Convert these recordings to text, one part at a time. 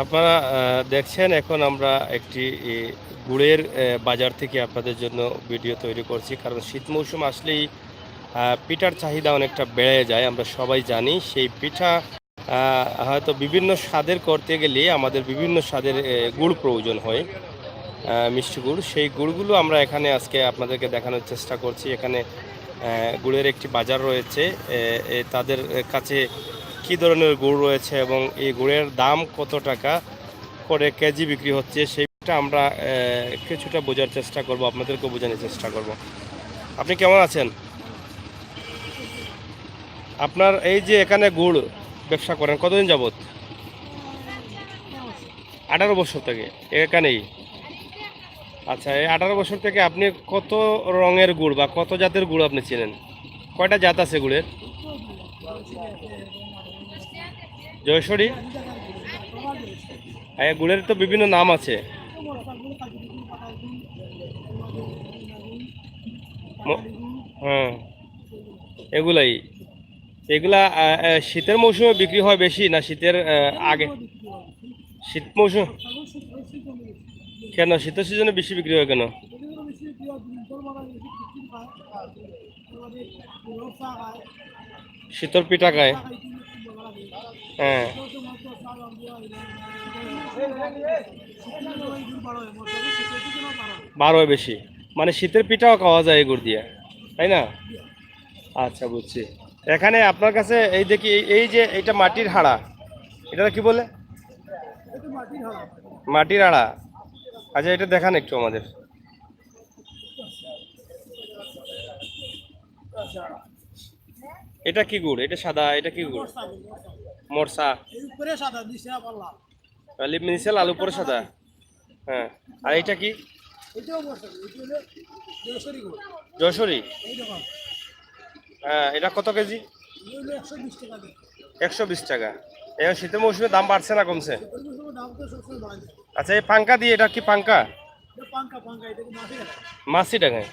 আপনারা দেখছেন এখন আমরা একটি গুড়ের বাজার থেকে আপনাদের জন্য ভিডিও তৈরি করছি, কারণ শীত মৌসুম আসলেই পিঠার চাহিদা অনেকটা বেড়ে যায়। আমরা সবাই জানি সেই পিঠা হয়তো বিভিন্ন স্বাদের করতে গেলে আমাদের বিভিন্ন স্বাদের গুড় প্রয়োজন হয়, মিষ্টি গুড়। সেই গুড়গুলো আমরা এখানে আজকে আপনাদেরকে দেখানোর চেষ্টা করছি। এখানে গুড়ের একটি বাজার রয়েছে, তাদের কাছে কী ধরনের গুড় রয়েছে এবং এই গুড়ের দাম কত টাকা করে কেজি বিক্রি হচ্ছে সেইটা আমরা কিছুটা বোঝার চেষ্টা করব, আপনাদেরকে বোঝানোর চেষ্টা করব। আপনি কেমন আছেন? আপনার এই যে এখানে গুড় ব্যবসা করেন কতদিন যাবত? 18 বছর থেকে এখানেই? আচ্ছা, এই 18 বছর থেকে আপনি কত রঙের গুড় বা কত জাতের গুড় আপনি চেনেন? কয়টা জাত আছে গুড়ের? জয়সরি? গুড়ের তো বিভিন্ন নাম আছে। হ্যাঁ, এগুলাই এগুলা শীতের মৌসুমে বিক্রি হয় বেশি না শীতের আগে? শীত মৌসুম কেন শীতের সিজনে বেশি বিক্রি হয় কেন? শীতল পিঠা খায়। হ্যাঁ, বার হয় বেশি, মানে শীতের পিঠাও খাওয়া যায় এই গুড় দিয়ে, তাই না? আচ্ছা, বুঝছি। এখানে আপনার কাছে এই দেখি এই যে এটা মাটির হাড়া, এটা কি বলে? মাটির হাড়া। আচ্ছা, এটা দেখান একটু আমাদের। এটা কি গুড়? এটা সাদা, এটা কি গুড়? মরসা। লিপ মিনিসেল আলু পরে সাদা। হ্যাঁ, আর এটা কি? যশোরী। হ্যাঁ, এটা কত কেজি? 120 টাকা। এই শীতের মৌসুমে দাম বাড়ছে না কমছে? আচ্ছা, এই পাঙ্কা দিয়ে, এটা কি পাঙ্কা? মাসি টাকায়?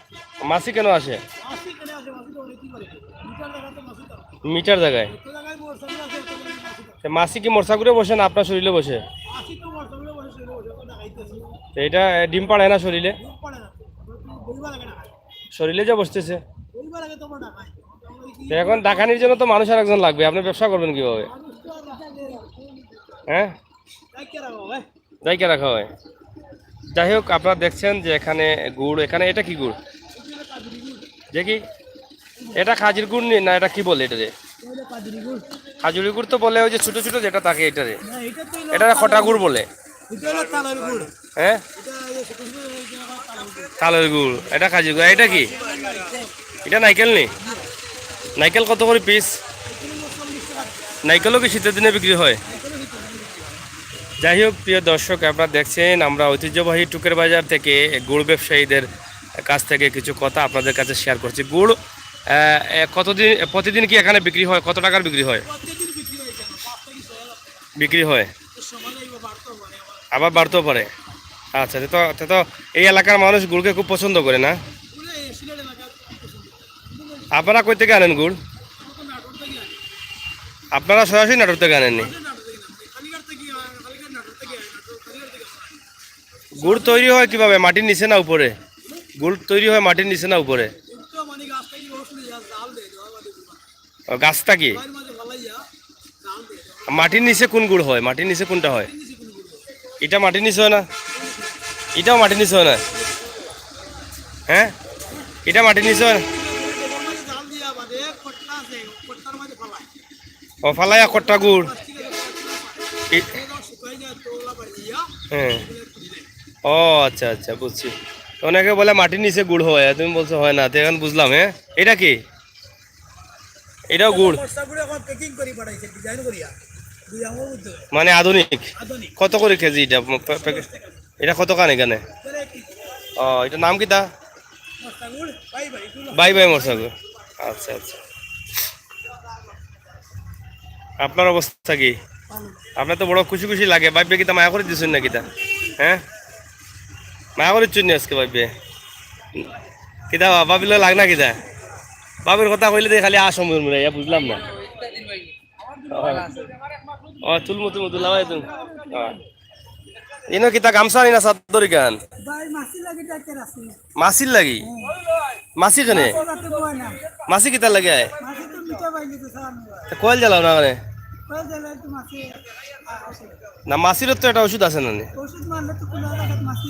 মাসি কেন আসে? মিটার জায়গায়? মাসি কি মরসাগুড়ে বসে না আপনার শরীরে বসে? এটা ডিম পাড়ায় না শরীরে? শরীরে যে বসতেছে। এখন ডাকানির জন্য তো মানুষ আর একজন লাগবে, আপনি ব্যবসা করবেন কিভাবে? হ্যাঁ, জায়গা রাখা হয়। যাই হোক, আপনারা দেখছেন যে এখানে গুড়, এখানে এটা কি গুড় দেখি? এটা খাজির গুড় না, এটা কি বলে এটা রে? খাজুরি গুড় তো বলে, ওই যে ছোট ছোট যেটা থাকে এটা রে, এটা খটা গুড় বলে। হ্যাঁ, তালের গুড়, এটা খাজির গুড়। এটা কি? এটা নাইকেল নি? নাইকেল কত করে পিস? নাইকেলও কি শীতের দিনে বিক্রি হয়? যাই হোক, প্রিয় দর্শক, আপনারা দেখছেন আমরা ঐতিহ্যবাহী টুকের বাজার থেকে গুড় ব্যবসায়ীদের কাছ থেকে কিছু কথা আপনাদের কাছে শেয়ার করছি। গুড় প্রতিদিন কি এখানে বিক্রি হয়? কত টাকার বিক্রি হয়? বিক্রি হয়, আবার বাড়তেও পারে। আচ্ছা, তো এই এলাকার মানুষ গুড়কে খুব পছন্দ করে না? আপনারা কই থেকে আনেন গুড়? আপনারা সরাসরি নাটোর থেকে আনেননি? গুড় তৈরি হয় কিভাবে? মাটির নিচে না উপরে? গুড় তৈরি হয় মাটির নিচে না উপরে? গাছটা কি? মাটির নিচে কোন গুড় হয়? মাটির নিচে কোনটা হয়? এটা মাটির নিচে হয় না? এটাও মাটির নিচে হয় না? হ্যাঁ, এটা মাটির নিচে হয় না? ও, ফালাইয়া কট্টা গুড়। হ্যাঁ, ও আচ্ছা আচ্ছা, বুঝছি। অনেকে বলে মাটির নিচে গুড় হয়, তুমি বলছো হয় না, তো এখন বুঝলাম। হ্যাঁ, এটা কি? এটাও গুড়, মানে আধুনিক। কত করে কেজি এটা? এটা কত কান এখানে? ও, এটা নাম কি তা? বাই বাই মরসা গুড়। আচ্ছা আচ্ছা। আপনার অবস্থা কি? আপনার তো বড় খুশি খুশি লাগে। বাইবে কিতা মায়া করে দিচ্ছেন না কিতা? হ্যাঁ, মায়া করে চুন আজকে বাইবে কিতা? বাবিলে লাগ না কিতা? বাবির কথা কইলে তো খালি আসম বুঝলাম না। ও, তুলমু তুলমু তুলাবাই তুমি। ইনো কিতা গামছা নি না চাদর গান ভাই মাছি লাগে ডাক্তার আছে মাছির লাগি মাছি কেনে ওরাতে বয় না মাছি কিতা লাগে মাছি তো মিঠা বাইলে তো সারা কয়েল জ্বালাও না মানে কয় দিলে তো মাছি আসে না মাছির তো একটা ওষুধ আছে না নি? ওষুধ মারলে তো কোনো জায়গায় মাছি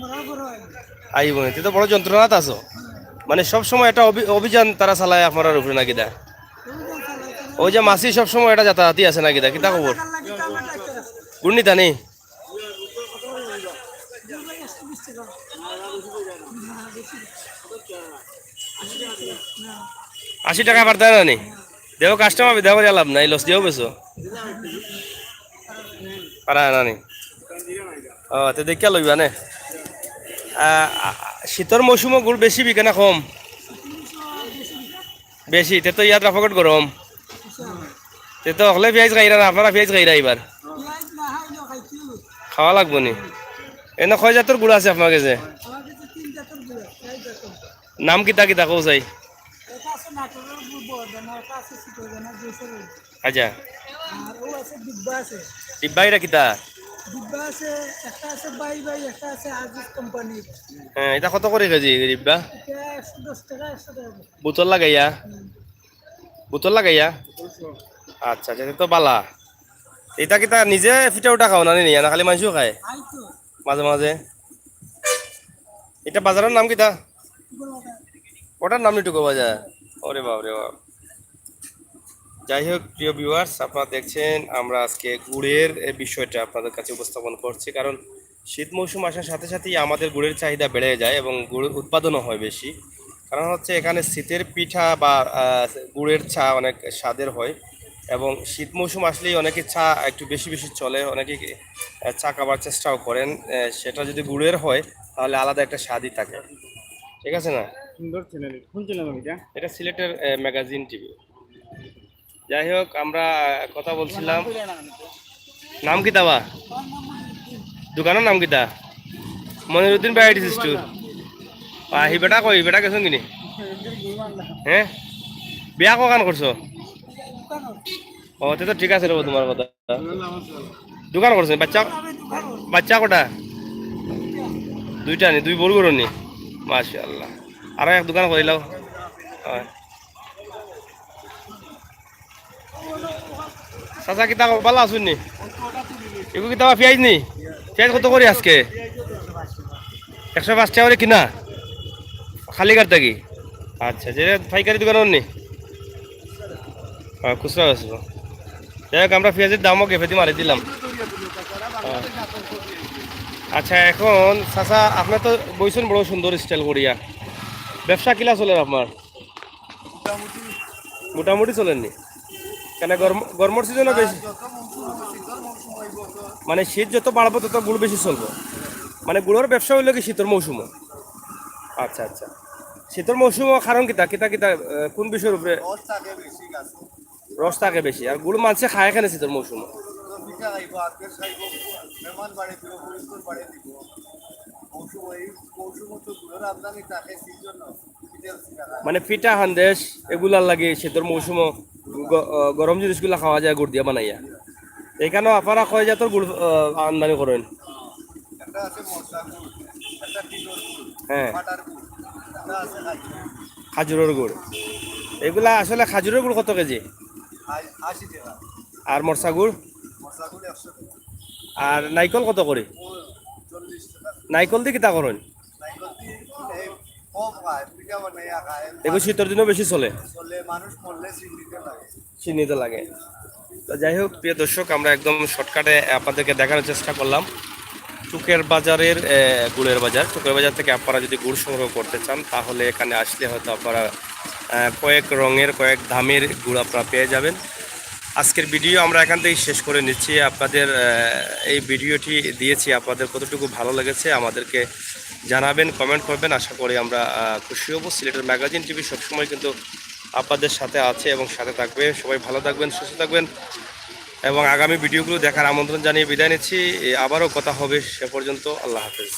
মরা বড় হয় আইব নি তুই তো বড় যন্ত্রণাত আছো মানে সব সময় একটা অভিযান তারা চালায় আপনার উপরে নাকি দা ওই যে মাছি সব সময় এটা যাতায়াতই আছে নাকি দা কিতা খবর টাকার লাগে তো আমার ডাক্তার আছে গুণিতা নেই দুই ভাই 120 টাকা না বেশি না 80 টাকা আবার দেয় না নি দেও কাস্টমার দেওয়ার লাভ নাই লস দিও বেছো পারা না নি ও তো দেখিয়া লইবা নে শীতর মৌসুমে গুড় বেশি বিকে না কম বেশি তে তো ইয়াত রাফাকট গরম তে তো হলে পেঁয়াজ খাইরা না আপনারা পেঁয়াজ খাইরা এবার পেঁয়াজ না খাইলেও খাইছি খাওয়া লাগবো নি এনে কয় জাতর গুড় আছে আপনার কাছে আমার কাছে 3 জাতের গুড় এই জাতের নাম কিতা কিতা কৌ চাই এটা আছে নাটোরের গুড় বর্ধনা এটা আছে সিটোজনা জেসের আচ্ছা আর ও আছে ডিব্বা আছে ডিব্বাইরা কিতা ডিব্বা আছে একটা আছে বাই বাই একটা আছে আজিজ কোম্পানির হ্যাঁ এটা কত করে কেজি ডিব্বা এটা 110 টাকা 100 টাকা বোতল লাগাইয়া বোতল লাগাইয়া আচ্ছা আচ্ছা তো বালা এটা কিতা নিজে ফিটা উঠা খাও না নি না খালি মাংসও খায় আই তো মাঝে মাঝে এটা বাজারের নাম কিতা বড়টা ওটার নাম নিটুকু বাজার ওরে বাপ রে বাপ যাই হোক প্রিয় ভিউয়ার্স আপনারা দেখছেন আমরা আজকে গুড়ের এই বিষয়টা আপনাদের কাছে উপস্থাপন করছি কারণ শীত মৌসুম আসার সাথে সাথেই আমাদের গুড়ের চাহিদা বেড়ে যায় এবং গুড় উৎপাদনও হয় বেশি কারণ হচ্ছে এখানে শীতের পিঠা বা গুড়ের চা অনেক স্বাদের হয় এবং শীত মৌসুম আসলেই অনেকে চা একটু বেশি বেশি চলে অনেকে চা খাবার চেষ্টাও করেন সেটা যদি গুড়ের হয় তাহলে আলাদা একটা স্বাদই থাকে ঠিক আছে না সুন্দর চ্যানেল কোন চ্যানেল এটা এটা সিলেটের ম্যাগাজিন টিভি যাই হোক আমরা কথা বলছিলাম নাম কি দাবা দোকানের নাম কিতা মনিরুদ্দিন ভ্যারাইটি স্টোর আহি বেটা কই বেটা গেছো কিনি হ্যাঁ বিয়া কখন করছো ও তে তো ঠিক আছে রব তোমার কথা দোকান করছো বাচ্চা বাচ্চা কটা দুইটা নি দুই বড় বড় নি মাশাআল্লাহ আর এক দোকান করিলাও হয় চাচা কিতা ভালো আছুন নি এগুলো কিতা পেঁয়াজ নি পেঁয়াজ কত করে আজকে 105 টাকা করে কিনা খালি কার থাকি আচ্ছা যে পাইকারি দোকান নি হ্যাঁ খুচরা আসবো যাই হোক আমরা পেঁয়াজের দামও গেফে দিয়ে মারি দিলাম আচ্ছা এখন চাচা আপনার তো বইছেন বড় সুন্দর স্টাইল করিয়া ব্যবসা কিলা চলে আপনার মোটামুটি চলেননি কেন গরমের সিজনে বেশি মানে শীত যত বাড়বো তত গুড় বেশি চলবো মানে গুড়ের ব্যবসা হইলো কি শীতের মৌসুমে আচ্ছা আচ্ছা শীতের মৌসুমে কারণ কিতা কিতা কিতা কোন বিষয়ের উপরে রস থাকে বেশি আর গুড় মানছে খায় এখানে শীতের মৌসুমে মানে পিঠা সন্দেশ এগুলার লাগে শীতের মৌসুমে গরম জিনিসগুলা খাওয়া যায় গুড় দিয়া বানাইয়া এইখানেও আপনারা কয় জাতর গুড় আমদানি করেন হ্যাঁ খাজুরের গুড় এগুলা আসলে খাজুরের গুড় কত কেজি আর মরসা গুড় আর নাইকল কত করে নাইকল দিয়ে কিতা করেন এগুলো শীতের দিনও বেশি চলে চিনিতে লাগে তো যাই হোক প্রিয় দর্শক আমরা একদম শর্টকাটে আপনাদেরকে দেখানোর চেষ্টা করলাম টুকের বাজারের গুড়ের বাজার টুকের বাজার থেকে আপনারা যদি গুড় সংগ্রহ করতে চান তাহলে এখানে আসলে হয়তো আপনারা কয়েক রঙের কয়েক দামের গুড় আপনারা পেয়ে যাবেন আজকের ভিডিও আমরা এখান থেকেই শেষ করে নিচ্ছি আপনাদের এই ভিডিওটি দিয়েছি আপনাদের কতটুকু ভালো লেগেছে আমাদেরকে জানাবেন কমেন্ট করবেন আশা করি আমরা খুশি হব সিলেটের ম্যাগাজিন টিভি সবসময় কিন্তু আপনাদের সাথে আছে এবং সাথে থাকবে সবাই ভালো থাকবেন সুস্থ থাকবেন এবং আগামী ভিডিওগুলো দেখার আমন্ত্রণ জানিয়ে বিদায় নিচ্ছি আবারও কথা হবে সে পর্যন্ত আল্লাহ হাফেজ।